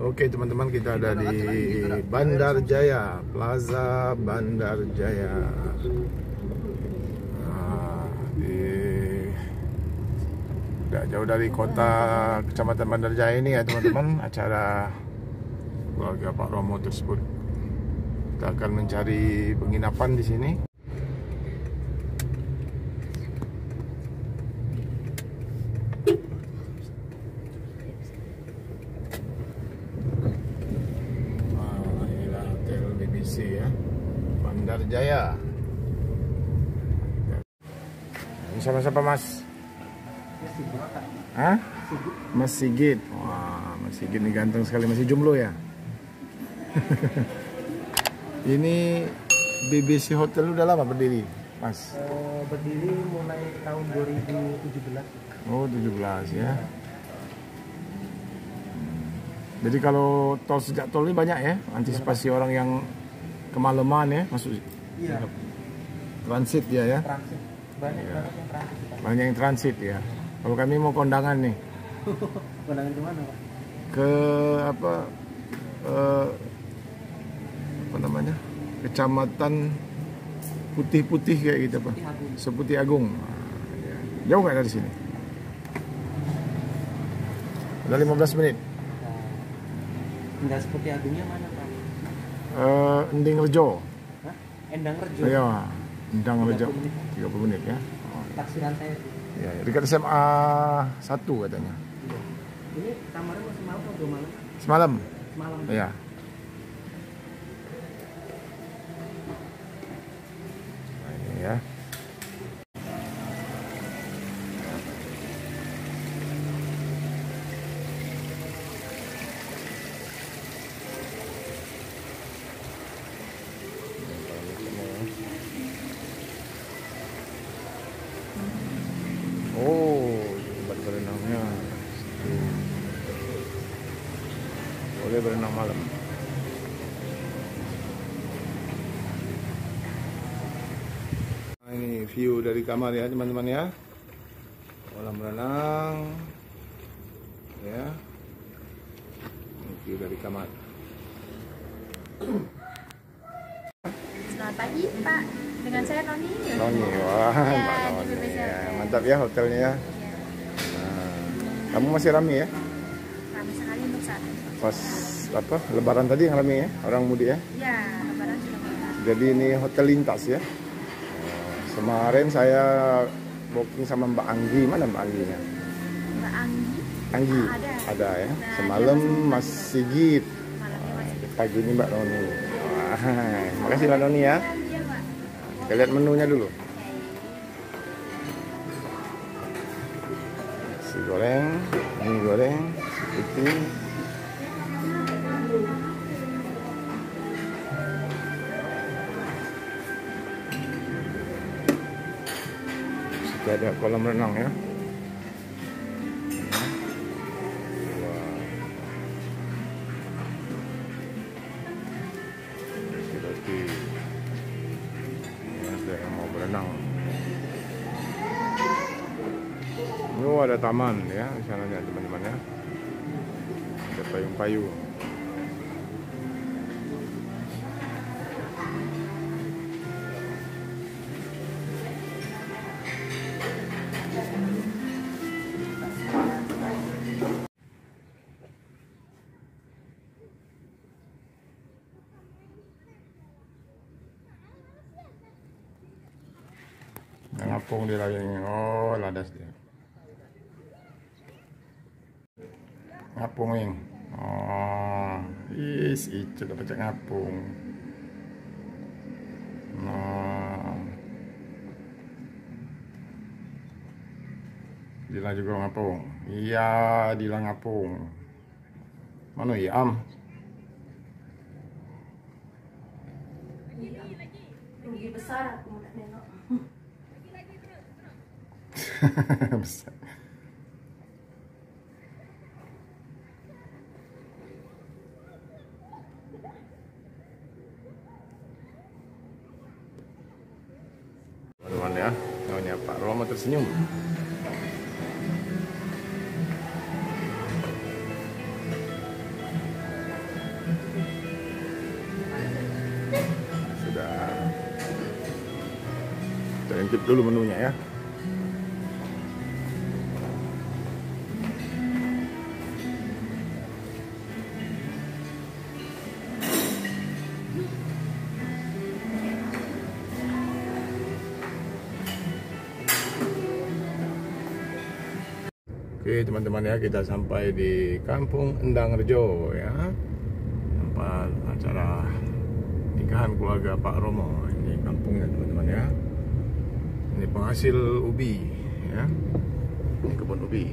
Oke teman-teman, kita ada di Bandar Jaya, Plaza Bandar Jaya. Tidak jauh dari kota Kecamatan Bandar Jaya ini ya teman-teman, acara keluarga Pak Romo tersebut. Kita akan mencari penginapan di sini. Inilah Hotel BBC ya, Bandar Jaya. Ini siapa-siapa Mas? Hah? Mas Sigit. Wah, Mas Sigit ini ganteng sekali, masih jomblo ya? Ini BBC Hotel udah lama berdiri, Mas? Berdiri mulai tahun 2017. Oh, 17 ya. Jadi kalau tol, sejak tol ini banyak ya, antisipasi orang yang kemalaman ya, masuk. Iya. Transit ya. Transit. Banyak Iya. banget yang transit. Banyak yang transit ya. Kalau kami mau kondangan nih. Kondangan kemana, Pak? Ke apa namanya, Kecamatan Putih-Putih kayak gitu Pak, Seputih Agung. Ya. Jauh nggak dari sini? Udah 15 menit. Enggak seperti Agungnya mana, Pak? Ending Rejo. Hah? Endang Rejo. Iya, Endang Rejo. 30 30 menit. menit ya. Taksi rantai. Ya, dekat SMA 1 katanya. Iya. Ini kamarnya mau semalam atau 2 malam? Semalam. Semalam. Iya. Nah, ini ya. Oh, tempat berenangnya. Boleh berenang malam. Nah, ini view dari kamar ya teman-teman ya. Kolam renang. Ya. Ini view dari kamar. Selamat pagi Pak, dengan saya Noni. Noni, wah, Ya, Mbak di Noni. BBC Ya, Hotel. mantap ya hotelnya ya. Ya, Nah, kamu masih rame ya? ramai sekali untuk saat ini. Pas apa? Lebaran tadi yang rame ya, orang mudik ya. Ya, lebaran sudah mulai. Jadi ini hotel lintas ya. Kemarin saya booking sama Mbak Anggi. Mana Mbak Angginya? Mbak Anggi. Anggi. Ada. Ya. Nah, Semalam dia Mas Sigit. Malamnya masih. Pagi ini Mbak Noni. Wah, makasih Mbak Noni ya. Iya Pak. Kita lihat menunya dulu. Nasi goreng, mie goreng, putih. Situ ada kolam renang ya. Wah. Berarti ada yang mau berenang. Oh, ada taman ya di sananya teman-teman ya. Ada payung-payung. Ngapung di layangnya. Oh, ladas dia. Ngapung yang. Oh, itu dapat ngapung. Nah, Dila juga ngapung. Iya, Dila ngapung. Mana ya Am? Rugi besar aku mau nengok. Besar. Teman-teman ya, namanya Pak Romo tersenyum. intip dulu menunya ya. Oke teman-teman ya, kita sampai di Kampung Endang Rejo ya, tempat acara nikahan keluarga Pak Romo. Ini kampungnya teman-teman ya. Ini penghasil ubi ya, ini kebun ubi.